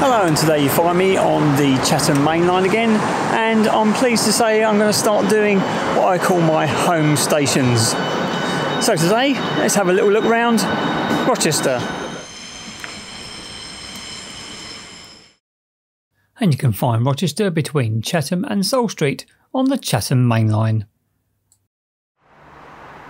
Hello, and today you find me on the Chatham Main Line again, and I'm pleased to say I'm going to start doing what I call my home stations. So today, let's have a little look round Rochester. And you can find Rochester between Chatham and Soul Street on the Chatham Main Line.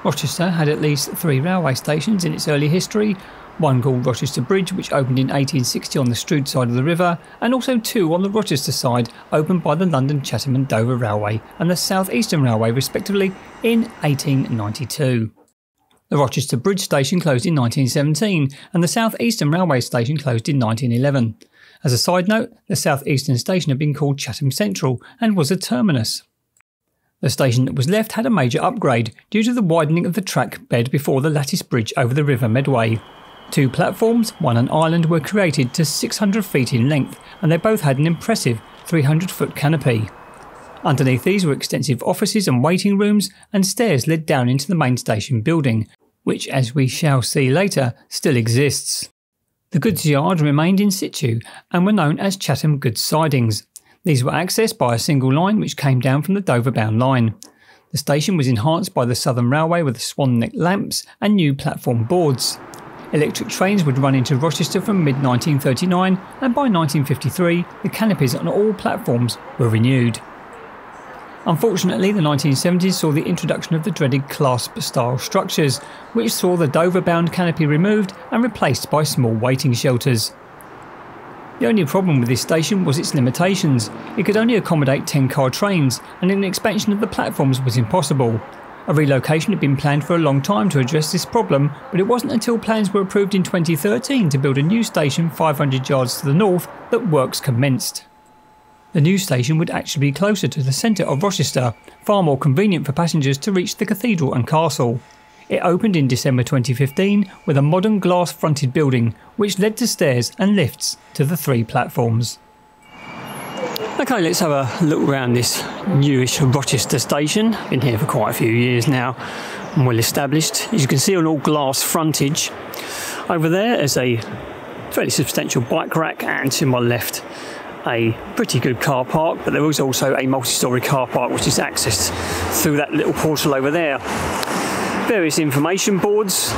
Rochester had at least 3 railway stations in its early history, one called Rochester Bridge, which opened in 1860 on the Strood side of the river, and also 2 on the Rochester side, opened by the London, Chatham and Dover Railway and the South Eastern Railway respectively in 1892. The Rochester Bridge station closed in 1917 and the South Eastern Railway station closed in 1911. As a side note, the South Eastern station had been called Chatham Central and was a terminus. The station that was left had a major upgrade due to the widening of the track bed before the lattice bridge over the River Medway. 2 platforms, one an island, were created to 600 feet in length, and they both had an impressive 300-foot canopy. Underneath these were extensive offices and waiting rooms, and stairs led down into the main station building, which, as we shall see later, still exists. The goods yard remained in situ and were known as Chatham Goods Sidings. These were accessed by a single line which came down from the Dover-bound line. The station was enhanced by the Southern Railway with swan neck lamps and new platform boards. Electric trains would run into Rochester from mid-1939, and by 1953 the canopies on all platforms were renewed. Unfortunately, the 1970s saw the introduction of the dreaded clasp-style structures, which saw the Dover-bound canopy removed and replaced by small waiting shelters. The only problem with this station was its limitations. It could only accommodate 10-car trains, and an expansion of the platforms was impossible. A relocation had been planned for a long time to address this problem, but it wasn't until plans were approved in 2013 to build a new station 500 yards to the north that works commenced. The new station would actually be closer to the centre of Rochester, far more convenient for passengers to reach the cathedral and castle. It opened in December 2015 with a modern glass-fronted building which led to stairs and lifts to the 3 platforms. Okay, let's have a look around this newish Rochester station. Been here for quite a few years now and well established. As you can see on all glass frontage. Over there is a fairly substantial bike rack, and to my left a pretty good car park, but there is also a multi-storey car park which is accessed through that little portal over there. Various information boards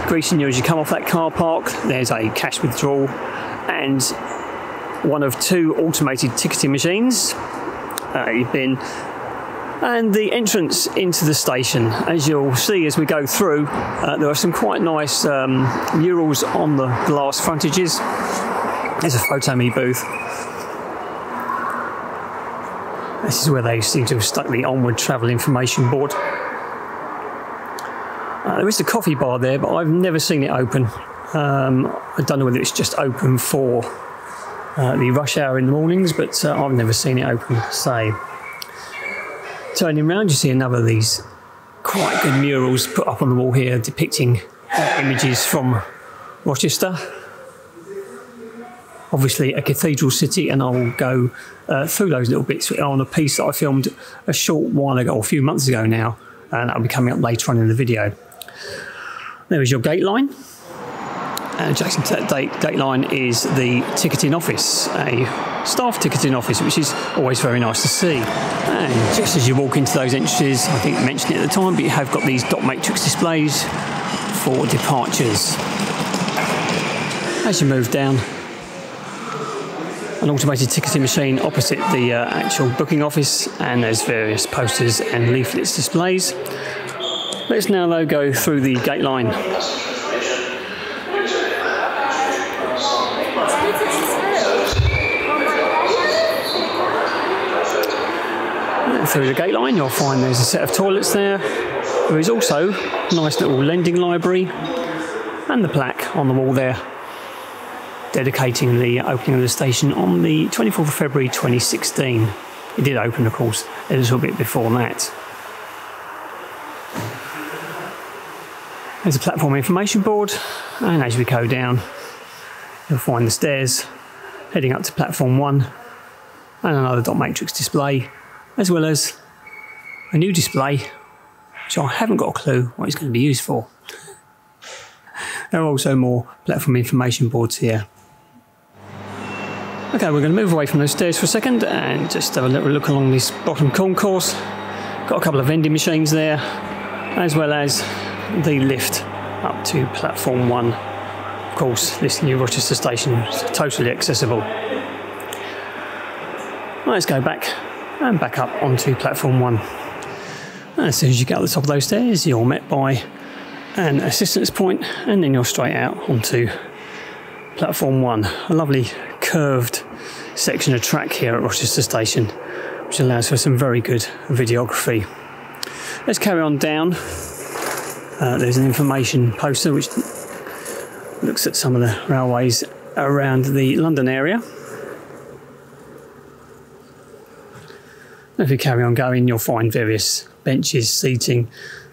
greeting you as you come off that car park. There's a cash withdrawal and one of 2 automated ticketing machines. And the entrance into the station, as you'll see as we go through, there are some quite nice murals on the glass frontages. There's a photo-me booth. This is where they seem to have stuck the onward travel information board. There is a coffee bar there, but I've never seen it open. I don't know whether it's just open for the rush hour in the mornings, but I've never seen it open, say. Turning round, you see another of these quite good murals put up on the wall here depicting images from Rochester. Obviously a cathedral city, and I will go through those little bits on a piece that I filmed a short while ago, a few months ago now, and that'll be coming up later on in the video. There is your gate line. Adjacent to that gate line is the ticketing office, a staff ticketing office, which is always very nice to see. And just as you walk into those entrances, I think I mentioned it at the time, but you have got these dot matrix displays for departures. As you move down, an automated ticketing machine opposite the actual booking office, and there's various posters and leaflets displays. Let's now though go through the gate line. Through the gate line you'll find there's a set of toilets there. There is also a nice little lending library and the plaque on the wall there dedicating the opening of the station on the 24th of February 2016. It did open, of course, a little bit before that. There's a platform information board, and as we go down you'll find the stairs heading up to platform 1 and another dot matrix display, as well as a new display which I haven't got a clue what it's going to be used for. There are also more platform information boards here. Okay, we're going to move away from those stairs for a second and just have a little look along this bottom concourse. Got a couple of vending machines there, as well as the lift up to platform 1. Of course, this new Rochester station is totally accessible. Let's go back and back up onto platform 1. And as soon as you get up the top of those stairs, you're met by an assistance point, and then you're straight out onto platform 1. A lovely curved section of track here at Rochester Station, which allows for some very good videography. Let's carry on down. There's an information poster which looks at some of the railways around the London area. If you carry on going, you'll find various benches, seating.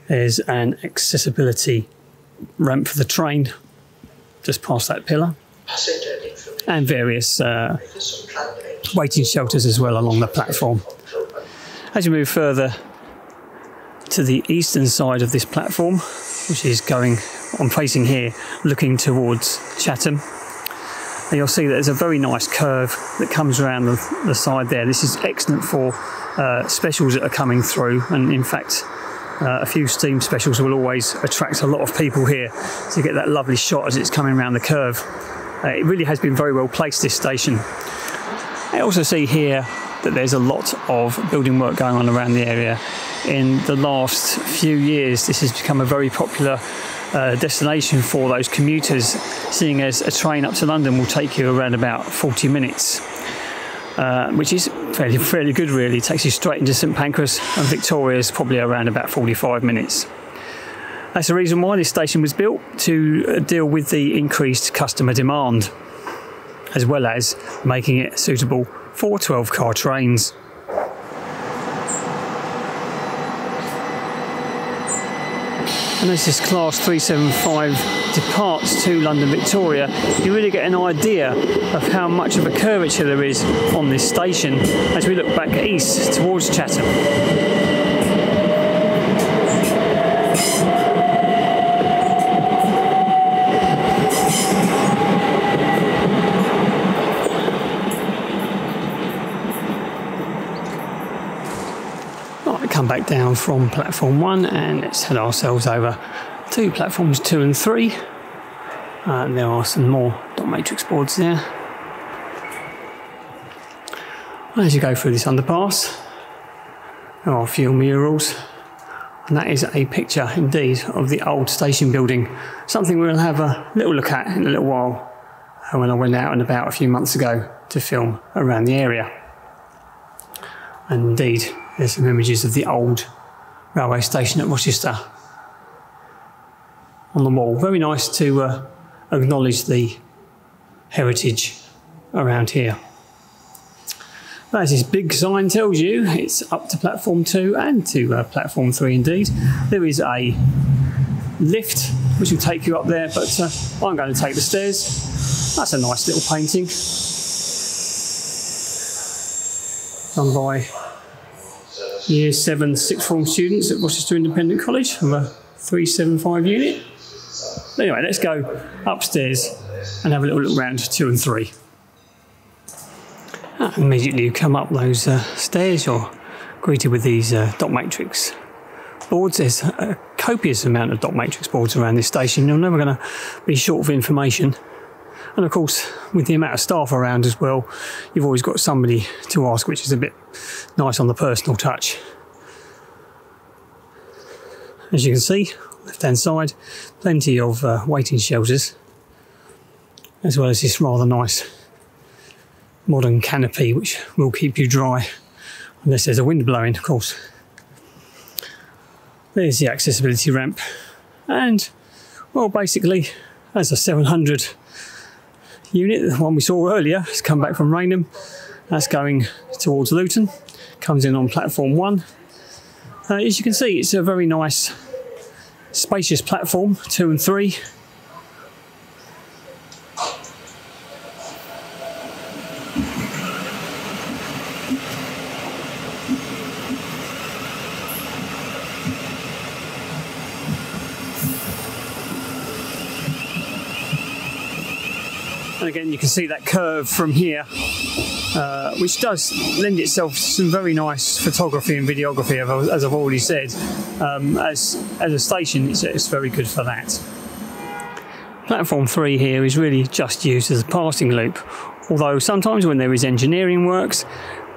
There's an accessibility ramp for the train just past that pillar, and various waiting shelters as well along the platform. As you move further to the eastern side of this platform, which is I'm facing here, looking towards Chatham, and you'll see that there's a very nice curve that comes around the side there. This is excellent for specials that are coming through, and in fact a few steam specials will always attract a lot of people here to get that lovely shot as it's coming around the curve. It really has been very well placed, this station. I also see here that there's a lot of building work going on around the area. In the last few years, this has become a very popular destination for those commuters, seeing as a train up to London will take you around about 40 minutes, which is fairly good really. It takes you straight into St Pancras, and Victoria is probably around about 45 minutes. That's the reason why this station was built, to deal with the increased customer demand, as well as making it suitable for 12-car trains. And as this class 375 departs to London Victoria, you really get an idea of how much of a curvature there is on this station as we look back east towards Chatham. Come back down from platform 1 and let's head ourselves over to platforms 2 and 3. There are some more dot matrix boards there. As you go through this underpass, there are a few murals, and that is a picture indeed of the old station building, something we'll have a little look at in a little while when I went out and about a few months ago to film around the area. And indeed, there's some images of the old railway station at Rochester on the wall. Very nice to acknowledge the heritage around here. But as this big sign tells you, it's up to platform 2 and to platform 3 indeed. There is a lift which will take you up there, but I'm going to take the stairs. That's a nice little painting done by Year 7 sixth form students at Rochester Independent College from a 375 unit. Anyway, let's go upstairs and have a little look round 2 and 3. Immediately you come up those stairs, you're greeted with these dot matrix boards. There's a copious amount of dot matrix boards around this station. You're never going to be short of information. And of course, with the amount of staff around as well, you've always got somebody to ask, which is a bit nice on the personal touch. As you can see, left-hand side, plenty of waiting shelters, as well as this rather nice modern canopy, which will keep you dry, unless there's a wind blowing, of course. There's the accessibility ramp, and, well, basically, as a 700 unit, the one we saw earlier, has come back from Rainham. That's going towards Luton, comes in on platform 1. As you can see, it's a very nice, spacious platform, 2 and 3. And again, you can see that curve from here, which does lend itself to some very nice photography and videography, as I've already said. As a station, it's very good for that. Platform 3 here is really just used as a passing loop, although sometimes when there is engineering works,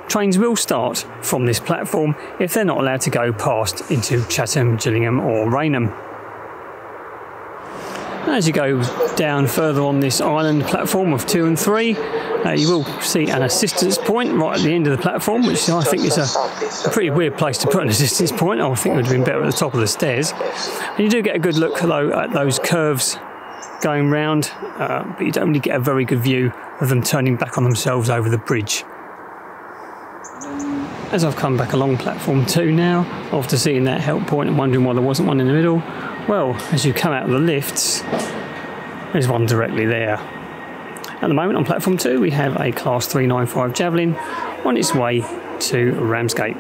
trains will start from this platform if they're not allowed to go past into Chatham, Gillingham or Rainham. As you go down further on this island platform of 2 and 3, you will see an assistance point right at the end of the platform, which I think is a pretty weird place to put an assistance point. I think it would have been better at the top of the stairs. And you do get a good look though at those curves going round, but you don't really get a very good view of them turning back on themselves over the bridge. As I've come back along platform 2 now, after seeing that help point and wondering why there wasn't one in the middle, well, as you come out of the lifts, there's one directly there. At the moment on platform 2 we have a Class 395 Javelin on its way to Ramsgate.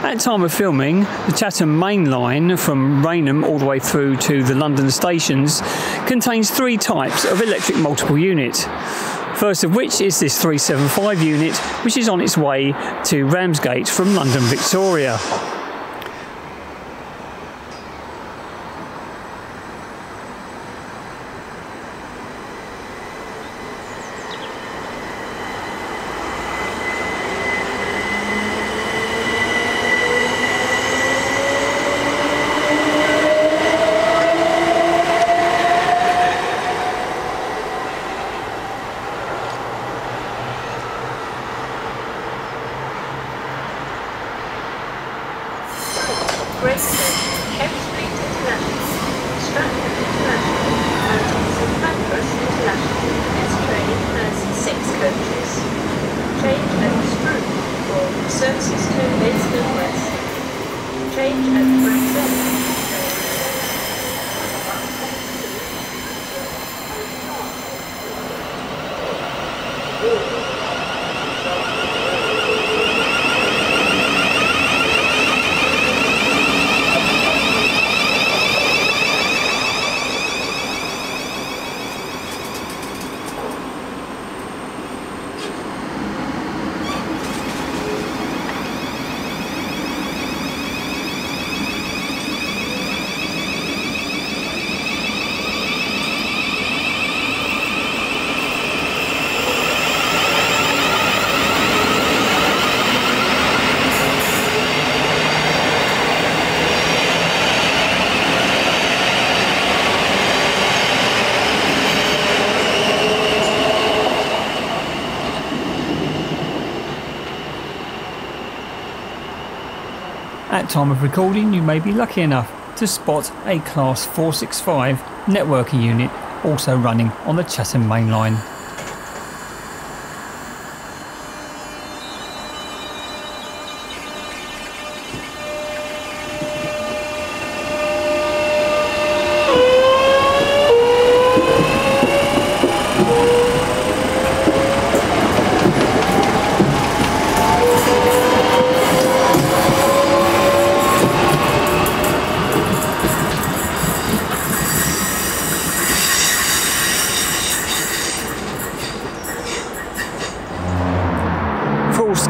At time of filming, the Chatham Main Line from Rainham all the way through to the London stations contains 3 types of electric multiple unit. First of which is this 375 unit, which is on its way to Ramsgate from London Victoria. At time of recording, you may be lucky enough to spot a Class 465 networking unit also running on the Chatham Main Line.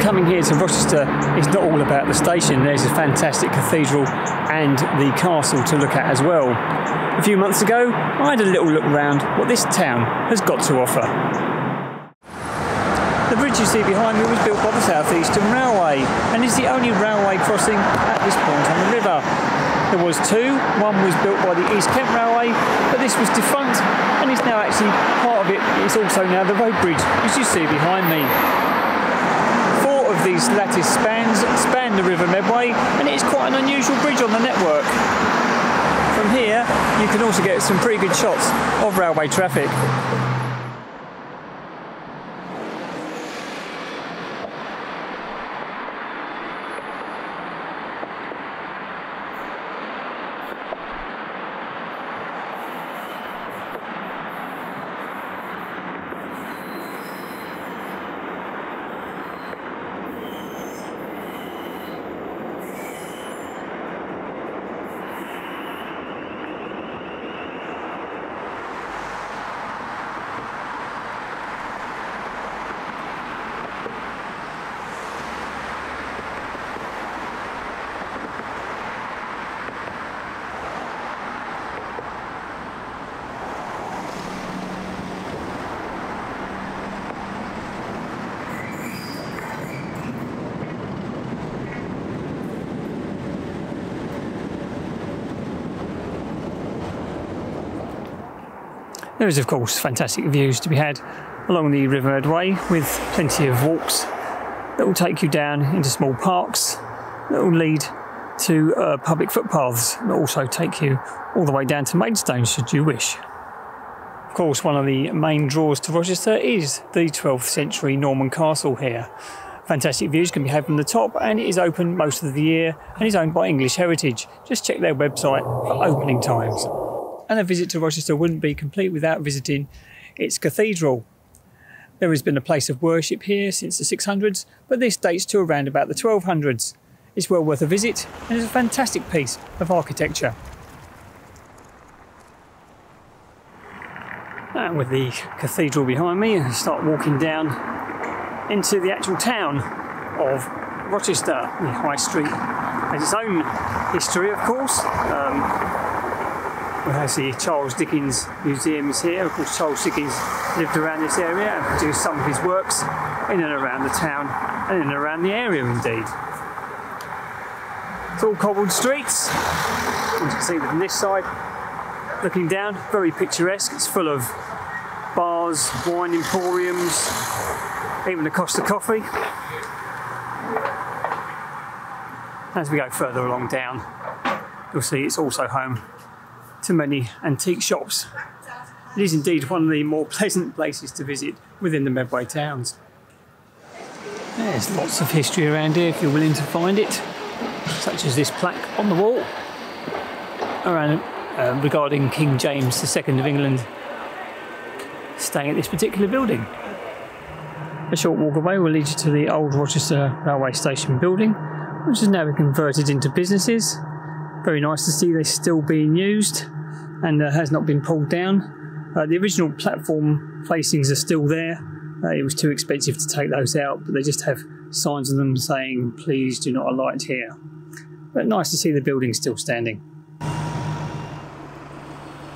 Coming here to Rochester is not all about the station. There's a fantastic cathedral and the castle to look at as well. A few months ago, I had a little look around what this town has got to offer. The bridge you see behind me was built by the South Eastern Railway and is the only railway crossing at this point on the river. There was 2, one was built by the East Kent Railway, but this was defunct and is now actually part of it. It's also now the road bridge, which you see behind me. These lattice spans span the River Medway, and it is quite an unusual bridge on the network. From here you can also get some pretty good shots of railway traffic. There is of course fantastic views to be had along the Riverhead Way, with plenty of walks that will take you down into small parks that will lead to public footpaths that also take you all the way down to Maidstone should you wish. Of course, one of the main draws to Rochester is the 12th century Norman castle here. Fantastic views can be had from the top, and it is open most of the year and is owned by English Heritage. Just check their website for opening times. And a visit to Rochester wouldn't be complete without visiting its cathedral. There has been a place of worship here since the 600s, but this dates to around about the 1200s. It's well worth a visit, and it's a fantastic piece of architecture. And with the cathedral behind me, I start walking down into the actual town of Rochester. The High Street has its own history, of course. We have the Charles Dickens Museum is here. Of course, Charles Dickens lived around this area and produced some of his works in and around the town and in and around the area indeed. It's all cobbled streets. As you can see from this side, looking down, very picturesque. It's full of bars, wine emporiums, even a Costa coffee. As we go further along down, you'll see it's also home to many antique shops. It is indeed one of the more pleasant places to visit within the Medway towns. There's lots of history around here if you're willing to find it, such as this plaque on the wall around regarding King James II of England staying at this particular building. A short walk away will lead you to the old Rochester Railway Station building, which has now been converted into businesses. Very nice to see they're still being used and has not been pulled down. The original platform facings are still there. It was too expensive to take those out, but they just have signs on them saying, "Please do not alight here." But nice to see the building still standing.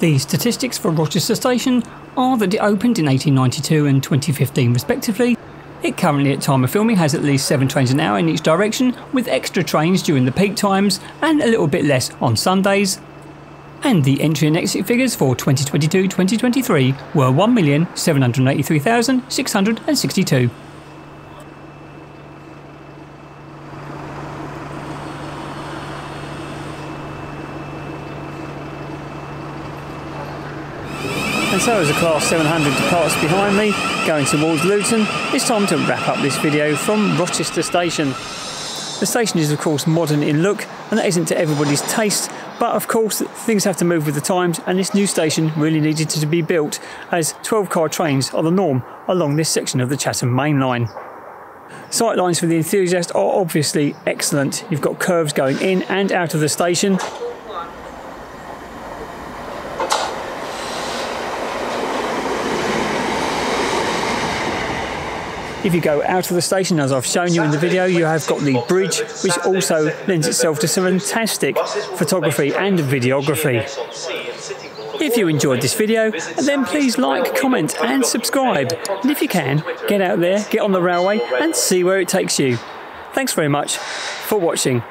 The statistics for Rochester Station are that it opened in 1892 and 2015 respectively. It currently at time of filming has at least 7 trains an hour in each direction, with extra trains during the peak times and a little bit less on Sundays. And the entry and exit figures for 2022-2023 were 1,783,662. And so as the Class 700 departs behind me, going towards Luton, it's time to wrap up this video from Rochester Station. The station is of course modern in look, and that isn't to everybody's taste, but of course things have to move with the times, and this new station really needed to be built, as 12-car trains are the norm along this section of the Chatham Main Line. Sightlines for the enthusiast are obviously excellent. You've got curves going in and out of the station. If you go out of the station, as I've shown you in the video, you have got the bridge, which also lends itself to some fantastic photography and videography. If you enjoyed this video, then please like, comment and subscribe. And if you can, get out there, get on the railway and see where it takes you. Thanks very much for watching.